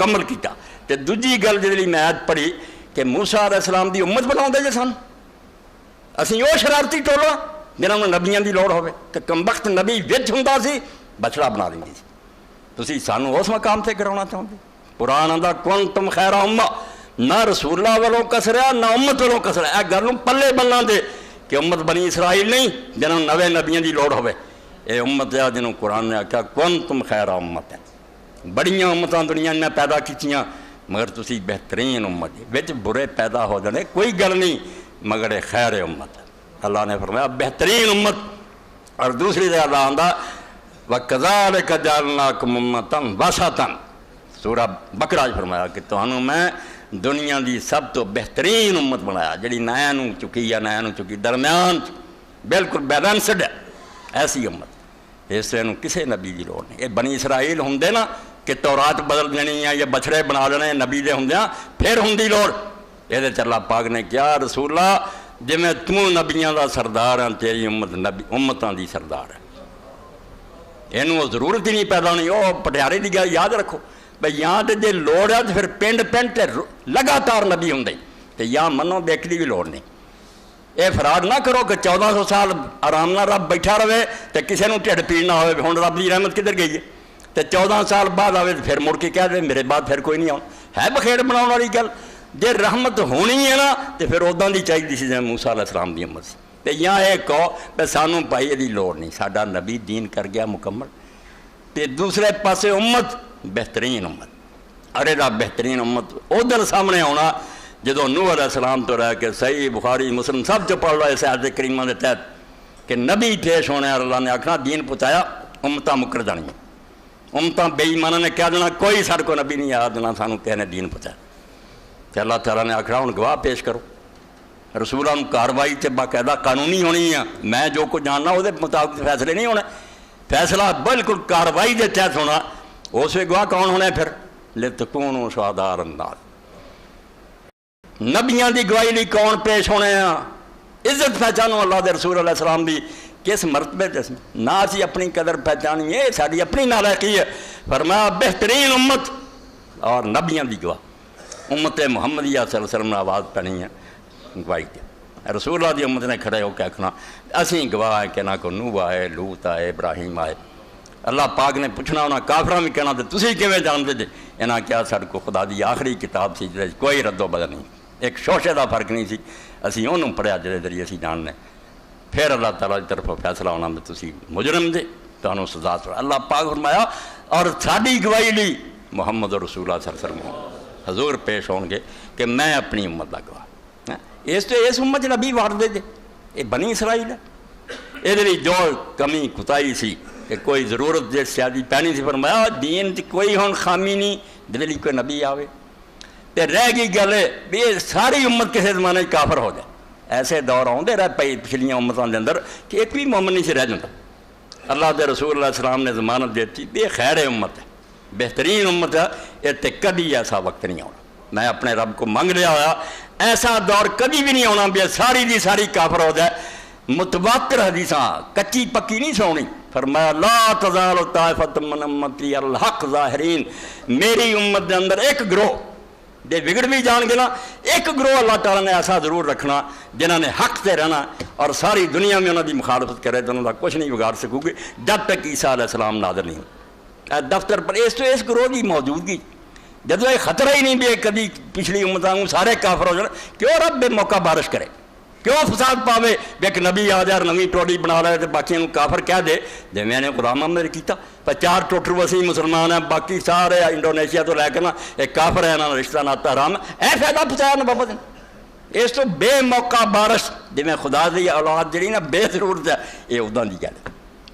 مکمل کیتا۔ تے دوجی گل جی میں آیت پڑھی کہ موسیٰ علیہ السلام دی امت بناؤندے جے سن، اسی وہ شرارتی ٹولا جنہاں نوں نبیاں دی لوڑ ہوے تے کمبخت نبی وچ ہوندا سی بچڑا بنا لیندی سی۔ تسی سانوں اس مقام تے کراونا چاہندے؟ قرآن آندا کنتم خیر امہ، نہ رسول اللہ والوں کسریا نہ امت والوں کسریا، اے گل نوں پلے بننا دے کہ امت بنی اسرائیل نہیں جنہاں نویں نبیاں دی لوڑ ہوے، اے امت ہے جنہوں قرآن نے آکھیا کنتم خیر امت ہے۔ بڑیاں امتاں دنیا نے پیدا کیتیاں مگر تسی بہترین امت ہے، وچ برے پیدا ہو جانے کوئی گل نہیں مگر خیر امت ہے۔ اللہ نے فرمایا بہترین امت۔ اور دوسری جگہ اللہ آندا وَكَذَلِكَ جَعَلْنَاكُمْ أُمَّةً وَسَطًا، سورہ بقرہ فرمایا کہ تانوں میں دنیا دی سب تو بہترین امت بنایا جڑی نیا نوں چکی یا نیا نوں چکی درمیان بالکل بیلنسڈ ہے، ایسی امت۔ اس طرح کسے نبی دی لوڑ نہیں۔ یہ بنی اسرائیل ہوندے نا کہ تورات بدل دینی ہے یا بچڑے بنا دینے نبی دے ہوندیاں پھر ہوندی لوڑ۔ یہ اللہ پاک نے کیا رسول اللہ جی میں توں نبیاں دا سردار ہاں تیری امت نبی امتاں دی سردار ہے، یہ ضرورت ہی نہیں پیدا ہونی۔ وہ پٹیارے دی گل یاد رکھو بھائی یہاں تے جے لوڑ ہے تو پھر پنڈ پنڈ تے لگاتار نبی ہوندے تے یہاں منو بیک دی بھی لوڑ نہیں۔ اے فراد نہ کرو کہ 1400 سال آرام نہ رب بیٹھا رہے تے کسے نوں ٹھڈ پیڑ نہ ہوئے ہن رب دی رحمت کدھر گئی ہے تے 14 سال بعد آوے تے پھر مڑ کے کہہ دے میرے بعد پھر کوئی نہیں آؤں۔ ہے بخیر بناؤن والی گل؟ جے رحمت ہونی ہے نا تے پھر اُداں دی چاہیے سی جیسے موسیٰ علیہ السلام دی امت سی۔ تے یہاں یہ کہو کہ سانوں بھائی یہ لوڑ نہیں، ساڈا نبی دین کر گیا مکمل۔ تے دوسرے پاسے امت بہترین امت، ارے دا بہترین امت او دن سامنے آنا جدو نوح علیہ السلام تو رہ کے صحیح بخاری مسلم سب جو پڑھ لو اس آیت کریمہ دے تحت کہ نبی پیش ہونے اور اللہ نے آکھنا دین پہنچایا امتاں مکر جانی، امتاں بے ایماناں نے کہہ دینا کوئی ساڈے کو نبی نہیں یاد دینا سانوں کہے نے دین پہنچایا۔ کہ اللہ تعالیٰ نے آکھنا ہن گواہ پیش کرو، رسولاں نوں کاروائی تے باقاعدہ قانونی ہونی ہے، میں جو کچھ جاننا وہ مطابق فیصلے نہیں ہونے، فیصلہ بالکل کاروائی دے تحت ہونا۔ اس وی گواہ کون ہونے پھر لتکونوا شہداء علی الناس، نبیاں دی گواہی لی کون پیش ہونے ہیں؟ عزت پہچانو اللہ دے رسول علیہ السلام دی کس مرتبے جس نہ اسی اپنی قدر پہچانی ہے ساری اپنی نالائقی ہے۔ فرمایا بہترین امت اور نبیاں دی گواہ امت محمدیہ صلی اللہ علیہ وسلم نے آواز پہنی ہے گواہی دے۔ رسول اللہ دی امت نے کھڑے ہو کے آکھنا اسی گواہ ہے کہ نہ کو نوح آئے لوط آئے ابراہیم آئے۔ اللہ پاک نے پوچھنا انہاں کافراں بھی کہنا تے تسی کیویں جانتے جے؟ انہاں کیا ساڈے کو خدا دی آخری کتاب سی جس کوئی رد و بدل نہیں، ایک شوشے دا فرق نہیں سی، اسی انہوں پڑھیا جہدے ذریعے اسی جاننے۔ پھر اللہ تعالیٰ کی طرف فیصلہ ہونا میں تسی مجرم دے تانوں سزا سنا۔ اللہ پاک فرمایا اور ساڈی گواہی لی محمد رسول اللہ صلی اللہ علیہ وسلم حضور پیش ہون گے کہ میں اپنی امت دا گواہ۔ اس امت نبی واردے دے یہ بنی اسرائیل ہے، یہ جو کمی کتائی سی کہ کوئی ضرورت جس سیادی پہنی سی فرمایا دین کوئی ہون خامی نہیں جدے کوئی نبی آوے تے رہ گئی گل بھی ساری امت کسی زمانے کافر ہو جائے۔ ایسے دور آتے رہ پئی پچھلیاں امتوں کے اندر کہ ایک بھی مومن نہیں سے رہ جاتا۔ اللہ دے رسول اللہ علیہ السلام نے ضمانت دیتی بے خیر امت ہے، بہترین امت ہے، یہ کبھی ایسا وقت نہیں آنا۔ میں اپنے رب کو منگ لیا ہوا ایسا دور کبھی بھی نہیں آنا بھی ساری دی ساری کافر ہو جائے۔ متواتر حدیثاں کچی پکی نہیں سونی۔ فرمایا لا تزال طائفۃ من امتی الحق ظاہرین، میری امت دے اندر ایک گروہ دے بگڑ بھی جان گے نا، ایک گروہ اللہ تعالیٰ نے ایسا ضرور رکھنا جنہوں نے حق تے رہنا اور ساری دنیا میں انہوں دی مخالفت کرے تو انہوں دا کچھ نہیں بگاڑ سکو گے جب تک عیسیٰ علیہ السلام نازل نہیں ہو۔ دفتر پر اس گروہ کی موجودگی جدو یہ خطرہ ہی نہیں بھی کدی پچھلی امتوں سارے کافر ہو جانا، کیوں رب بے موقع بارش کرے، کیوں فساد پاوے بھی ایک نبی آ جائے نوی ٹولی بنا لے تو باقی کافر کہہ دے جی میں نے غلام احمد کیتا پر 4 ٹوٹر وسیع مسلمان ہیں باقی سارے انڈونیشیا تو لے کے نا ایک کافر ہے نا رشتہ ناتا حرام ہے، اے فائدہ پہنچایا نا بابا نے۔ اس تو بے موقع بارش جی میں خدا دی اولاد جڑی نا بے ضرورت ہے یہ ادا دی گل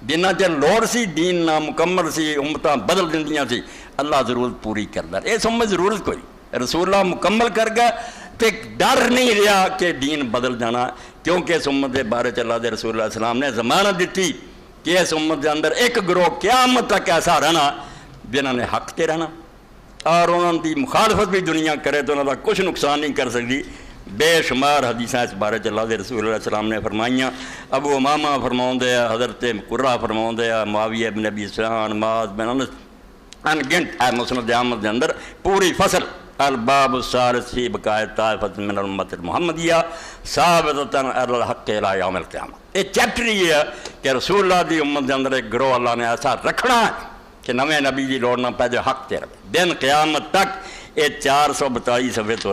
جنہ چر لوڑ سی دین نہ مکمل سی امتاں بدل دندیاں سی اللہ ضرورت پوری کردا اس امت ضرورت کوئی رسول اللہ مکمل کر گیا تو ڈر نہیں رہا کہ دین بدل جانا، کیونکہ اس امت کے بارے اللہ دے رسول اللہ علیہ السلام نے ضمانت دیتی کہ اس امت کے اندر ایک گروہ قیامت تک ایسا رہنا جنہوں نے حق تے رہنا اور انہوں کی مخالفت بھی دنیا کرے تو انہوں کا کچھ نقصان نہیں کر سکتی۔ بے شمار حدیثاں اس بارے اللہ دے رسول اللہ علیہ السلام نے فرمائیاں۔ ابو امامہ فرماؤں دے حضرت قرہ فرماؤں دے معاویہ بن ابی سفیان معاذ بن انس انگنٹ ہے مسند احمد کے اندر پوری فصل الباب الثالث فی بقائے طائفۃ من الامت المحمدیہ ثابتۃ علی الحق الی یوم القیامہ۔ یہ چیپٹر یہ ہے کہ رسول اللہ دی امت کے اندر ایک گروہ اللہ نے ایسا رکھنا ہے کہ نویں نبی کی لوڑ نہ پہ جو حق تے رہے دن قیامت تک۔ یہ 422 صفحے تو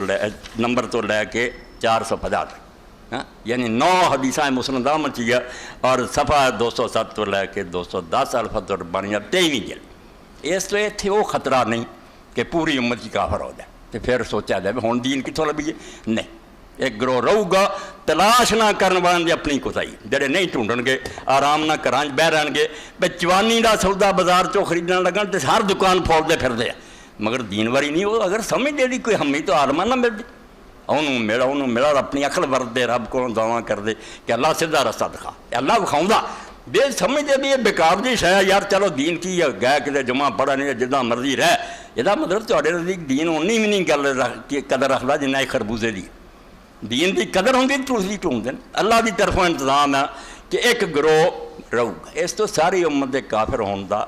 نمبر تو لے کے 450 تک، یعنی 9 حدیثیں مسند احمد چی ہے، اور صفحہ 207 تو لے کے 210 الفت ربانیہ 23 جلد۔ اس تو اتنے وہ خطرہ نہیں کہ پوری امت کی کافر ہو جائے تو پھر سوچا جائے ہوں دین کتوں لبھیے، نہیں۔ ایک گروہ رہو گا تلاش نہ کرن والے اپنی کوتاہی، جڑے نہیں ڈھونڈن گے آرام نہ کران بہ رہن گے بے چوانی دا سودا بازار چوں خریدن لگن تے ہر دکان پھولتے پھردے مگر دین واری نہیں۔ وہ اگر سمجھ دے دی کوئی ہمیں تو عالمہ نہ مل دے، انہوں ملا اور اپنی عقل ورت دے، رب کو دعا کر دے کہ اللہ سیدھا رستہ دکھا، اللہ وکھاؤں دا بے سمجھ دے بھی یہ بیکار دی شے یار، چلو دین کی گئے کتے جمعہ پڑھا نہیں جدہ مرضی رہ، یہ مطلب تھوڑے نزدیک دین اونی بھی نہیں گل قدر رکھدا جنہ ایک خربوزے دی دین دی قدر ہوندی تسی ٹھونڈ دین۔ اللہ دی طرفوں انتظام ہے کہ ایک گروہ رہو گا، اس تو ساری امت دے کافر ہون دا